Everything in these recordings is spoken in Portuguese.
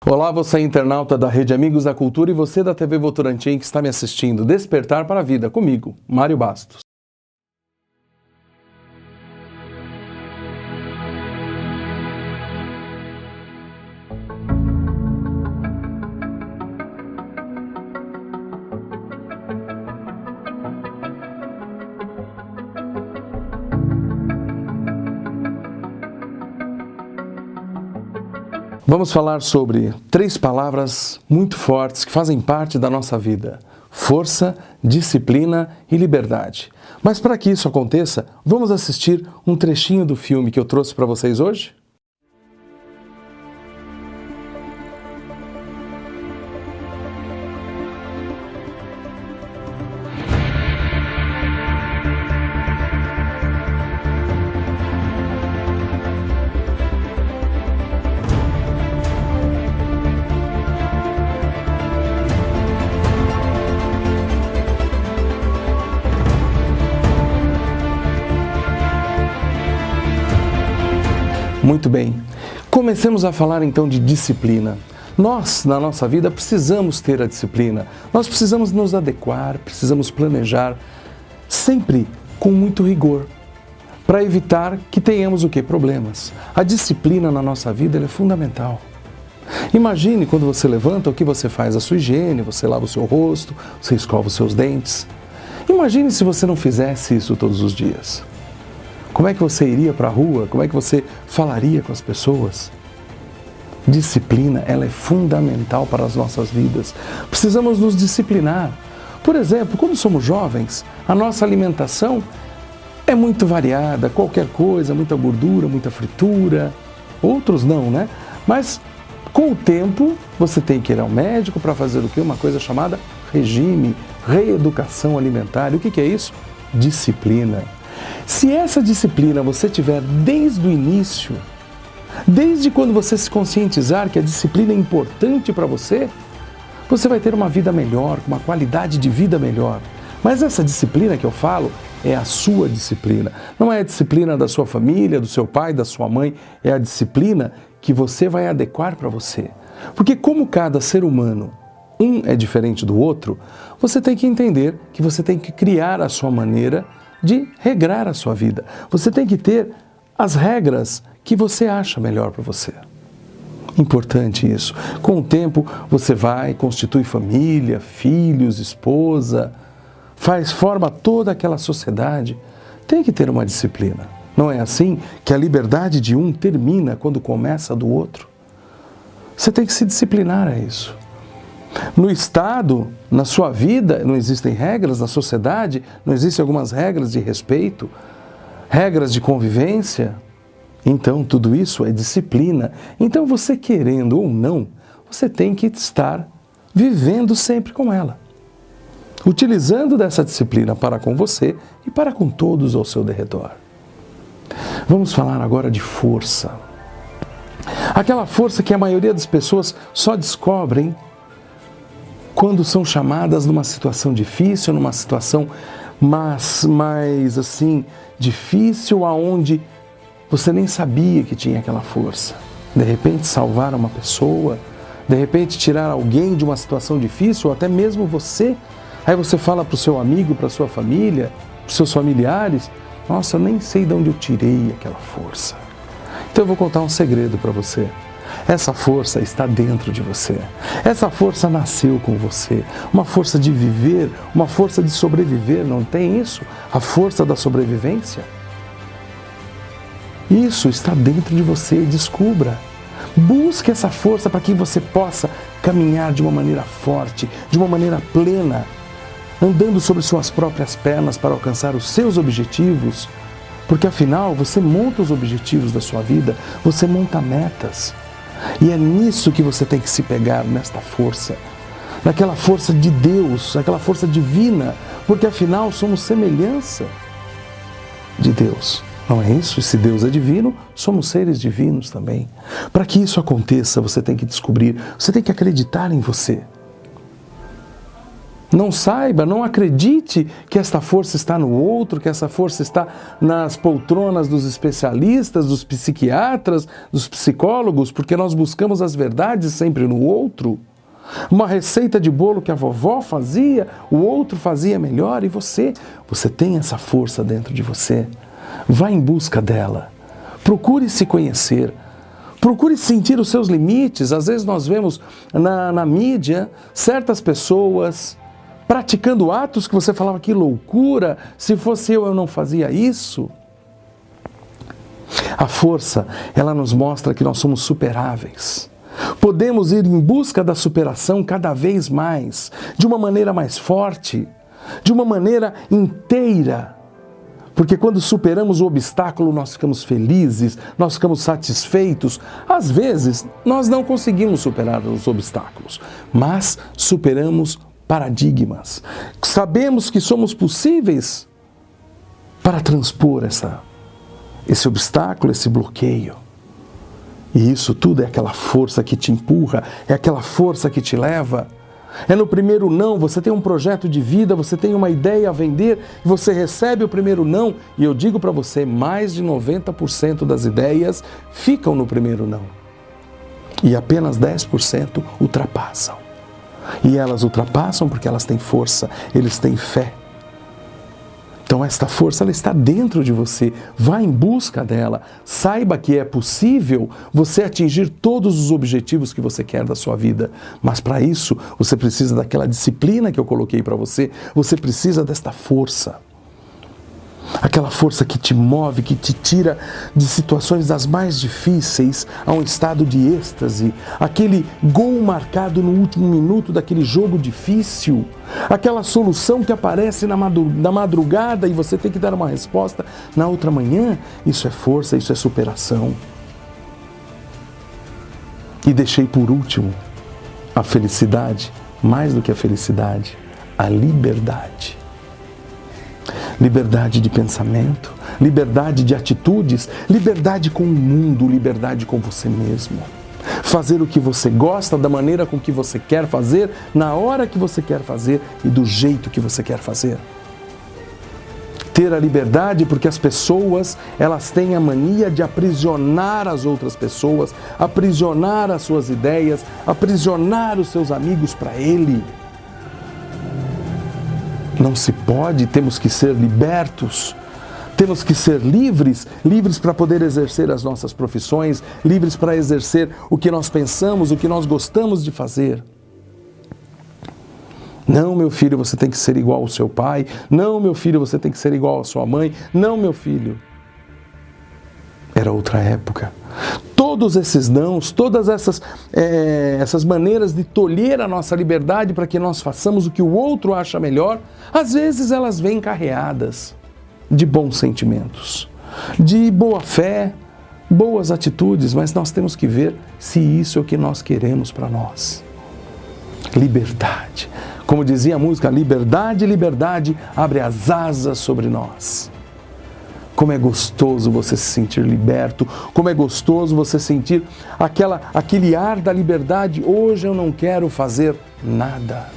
Olá, você é internauta da Rede Amigos da Cultura e você da TV Votorantim que está me assistindo. Despertar para a Vida, comigo, Mário Bastos. Vamos falar sobre 3 palavras muito fortes que fazem parte da nossa vida: força, disciplina e liberdade. Mas para que isso aconteça, vamos assistir um trechinho do filme que eu trouxe para vocês hoje? Muito bem, comecemos a falar então de disciplina. Nós, na nossa vida, precisamos ter a disciplina. Nós precisamos nos adequar, precisamos planejar, sempre com muito rigor, para evitar que tenhamos o quê? Problemas. A disciplina na nossa vida é fundamental. Imagine quando você levanta, o que você faz? A sua higiene, você lava o seu rosto, você escova os seus dentes. Imagine se você não fizesse isso todos os dias. Como é que você iria para a rua? Como é que você falaria com as pessoas? Disciplina, ela é fundamental para as nossas vidas. Precisamos nos disciplinar. Por exemplo, quando somos jovens, a nossa alimentação é muito variada, qualquer coisa, muita gordura, muita fritura. Outros não, né? Mas com o tempo, você tem que ir ao médico para fazer o quê? Uma coisa chamada regime, reeducação alimentar. E o que é isso? Disciplina. Se essa disciplina você tiver desde o início, desde quando você se conscientizar que a disciplina é importante para você, você vai ter uma vida melhor, uma qualidade de vida melhor. Mas essa disciplina que eu falo é a sua disciplina. Não é a disciplina da sua família, do seu pai, da sua mãe, é a disciplina que você vai adequar para você. Porque como cada ser humano, um é diferente do outro, você tem que entender que você tem que criar a sua maneira de regrar a sua vida. Você tem que ter as regras que você acha melhor para você. Importante isso. Com o tempo, você vai, constitui família, filhos, esposa, forma toda aquela sociedade. Tem que ter uma disciplina. Não é assim que a liberdade de um termina quando começa a do outro? Você tem que se disciplinar a isso. No Estado, na sua vida, não existem regras, na sociedade, não existem algumas regras de respeito, regras de convivência. Então, tudo isso é disciplina. Então, você querendo ou não, você tem que estar vivendo sempre com ela, utilizando dessa disciplina para com você e para com todos ao seu derredor. Vamos falar agora de força. Aquela força que a maioria das pessoas só descobrem quando são chamadas numa situação difícil, numa situação mais assim, difícil, aonde você nem sabia que tinha aquela força. De repente salvar uma pessoa, de repente tirar alguém de uma situação difícil, ou até mesmo você. Aí você fala para o seu amigo, para a sua família, para os seus familiares: nossa, eu nem sei de onde eu tirei aquela força. Então eu vou contar um segredo para você. Essa força está dentro de você. Essa força nasceu com você. Uma força de viver, uma força de sobreviver, não tem isso? A força da sobrevivência? Isso está dentro de você, descubra. Busque essa força para que você possa caminhar de uma maneira forte, de uma maneira plena, andando sobre suas próprias pernas para alcançar os seus objetivos. Porque afinal, você monta os objetivos da sua vida, você monta metas. E é nisso que você tem que se pegar, nesta força, naquela força de Deus, aquela força divina, porque afinal somos semelhança de Deus. Não é isso? E se Deus é divino, somos seres divinos também. Para que isso aconteça, você tem que descobrir, você tem que acreditar em você. Não saiba, não acredite que esta força está no outro, que essa força está nas poltronas dos especialistas, dos psiquiatras, dos psicólogos, porque nós buscamos as verdades sempre no outro. Uma receita de bolo que a vovó fazia, o outro fazia melhor e você tem essa força dentro de você. Vá em busca dela. Procure se conhecer. Procure sentir os seus limites. Às vezes nós vemos na mídia certas pessoas praticando atos que você falava, que loucura, se fosse eu não fazia isso. A força, ela nos mostra que nós somos superáveis. Podemos ir em busca da superação cada vez mais, de uma maneira mais forte, de uma maneira inteira. Porque quando superamos o obstáculo, nós ficamos felizes, nós ficamos satisfeitos. Às vezes, nós não conseguimos superar os obstáculos, mas superamos paradigmas. Sabemos que somos possíveis para transpor esse obstáculo, esse bloqueio. E isso tudo é aquela força que te empurra, é aquela força que te leva. É no primeiro não, você tem um projeto de vida, você tem uma ideia a vender, você recebe o primeiro não, e eu digo para você, mais de 90% das ideias ficam no primeiro não. E apenas 10% ultrapassam. E elas ultrapassam porque elas têm força, eles têm fé. Então esta força, ela está dentro de você. Vá em busca dela. Saiba que é possível você atingir todos os objetivos que você quer da sua vida. Mas para isso, você precisa daquela disciplina que eu coloquei para você. Você precisa desta força. Aquela força que te move, que te tira de situações das mais difíceis a um estado de êxtase. Aquele gol marcado no último minuto daquele jogo difícil. Aquela solução que aparece na madrugada e você tem que dar uma resposta na outra manhã. Isso é força, isso é superação. E deixei por último a felicidade, mais do que a felicidade, a liberdade. Liberdade de pensamento, liberdade de atitudes, liberdade com o mundo, liberdade com você mesmo. Fazer o que você gosta, da maneira com que você quer fazer, na hora que você quer fazer e do jeito que você quer fazer. Ter a liberdade porque as pessoas, elas têm a mania de aprisionar as outras pessoas, aprisionar as suas ideias, aprisionar os seus amigos para ele. Não se pode, temos que ser libertos, temos que ser livres, livres para poder exercer as nossas profissões, livres para exercer o que nós pensamos, o que nós gostamos de fazer. Não, meu filho, você tem que ser igual ao seu pai. Não, meu filho, você tem que ser igual à sua mãe. Não, meu filho. Era outra época. Todos esses nãos, todas essas maneiras de tolher a nossa liberdade para que nós façamos o que o outro acha melhor, às vezes elas vêm carreadas de bons sentimentos, de boa fé, boas atitudes, mas nós temos que ver se isso é o que nós queremos para nós. Liberdade. Como dizia a música, liberdade, liberdade, abre as asas sobre nós. Como é gostoso você se sentir liberto, como é gostoso você sentir aquele ar da liberdade. Hoje eu não quero fazer nada.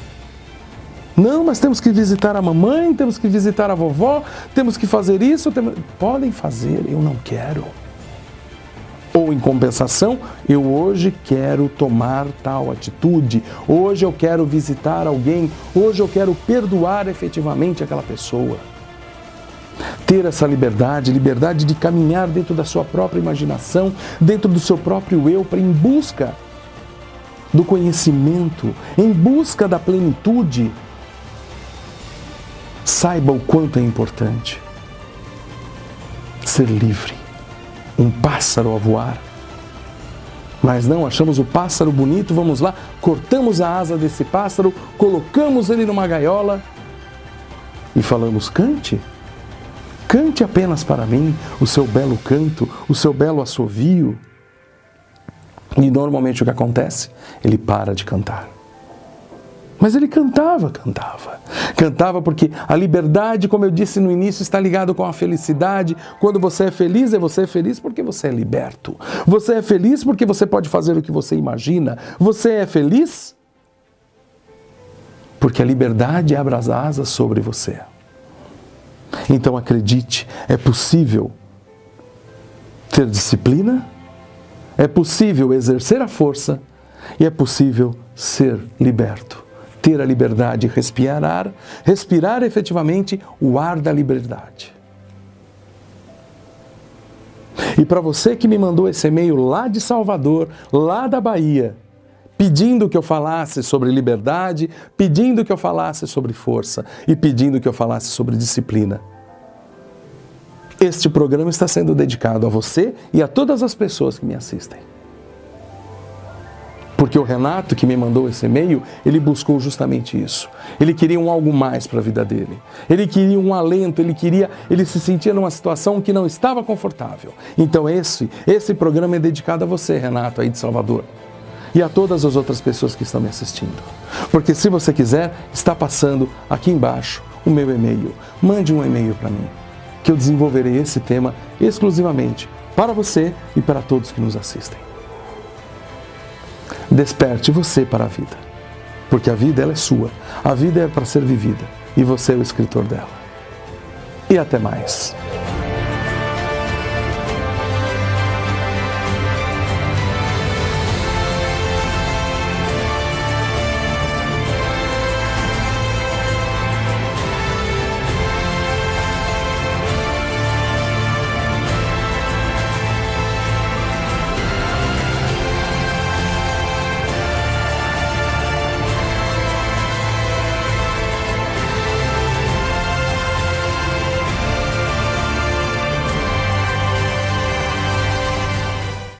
Não, mas temos que visitar a mamãe, temos que visitar a vovó, temos que fazer isso. Podem fazer, eu não quero. Ou em compensação, eu hoje quero tomar tal atitude, hoje eu quero visitar alguém, hoje eu quero perdoar efetivamente aquela pessoa. Ter essa liberdade, liberdade de caminhar dentro da sua própria imaginação, dentro do seu próprio eu, em busca do conhecimento, em busca da plenitude. Saiba o quanto é importante ser livre, um pássaro a voar. Mas não, achamos o pássaro bonito, vamos lá, cortamos a asa desse pássaro, colocamos ele numa gaiola e falamos, cante. Cante apenas para mim o seu belo canto, o seu belo assovio. E normalmente o que acontece? Ele para de cantar. Mas ele cantava. Cantava porque a liberdade, como eu disse no início, está ligado com a felicidade. Quando você é feliz porque você é liberto. Você é feliz porque você pode fazer o que você imagina. Você é feliz porque a liberdade abre as asas sobre você. Então acredite, é possível ter disciplina, é possível exercer a força e é possível ser liberto. Ter a liberdade de respirar efetivamente o ar da liberdade. E para você que me mandou esse e-mail lá de Salvador, lá da Bahia, pedindo que eu falasse sobre liberdade, pedindo que eu falasse sobre força e pedindo que eu falasse sobre disciplina. Este programa está sendo dedicado a você e a todas as pessoas que me assistem. Porque o Renato, que me mandou esse e-mail, ele buscou justamente isso. Ele queria um algo mais para a vida dele. Ele queria um alento, ele se sentia numa situação que não estava confortável. Então esse programa é dedicado a você, Renato, aí de Salvador. E a todas as outras pessoas que estão me assistindo. Porque se você quiser, está passando aqui embaixo o meu e-mail. Mande um e-mail para mim, que eu desenvolverei esse tema exclusivamente para você e para todos que nos assistem. Desperte você para a vida, porque a vida ela é sua, a vida é para ser vivida e você é o escritor dela. E até mais.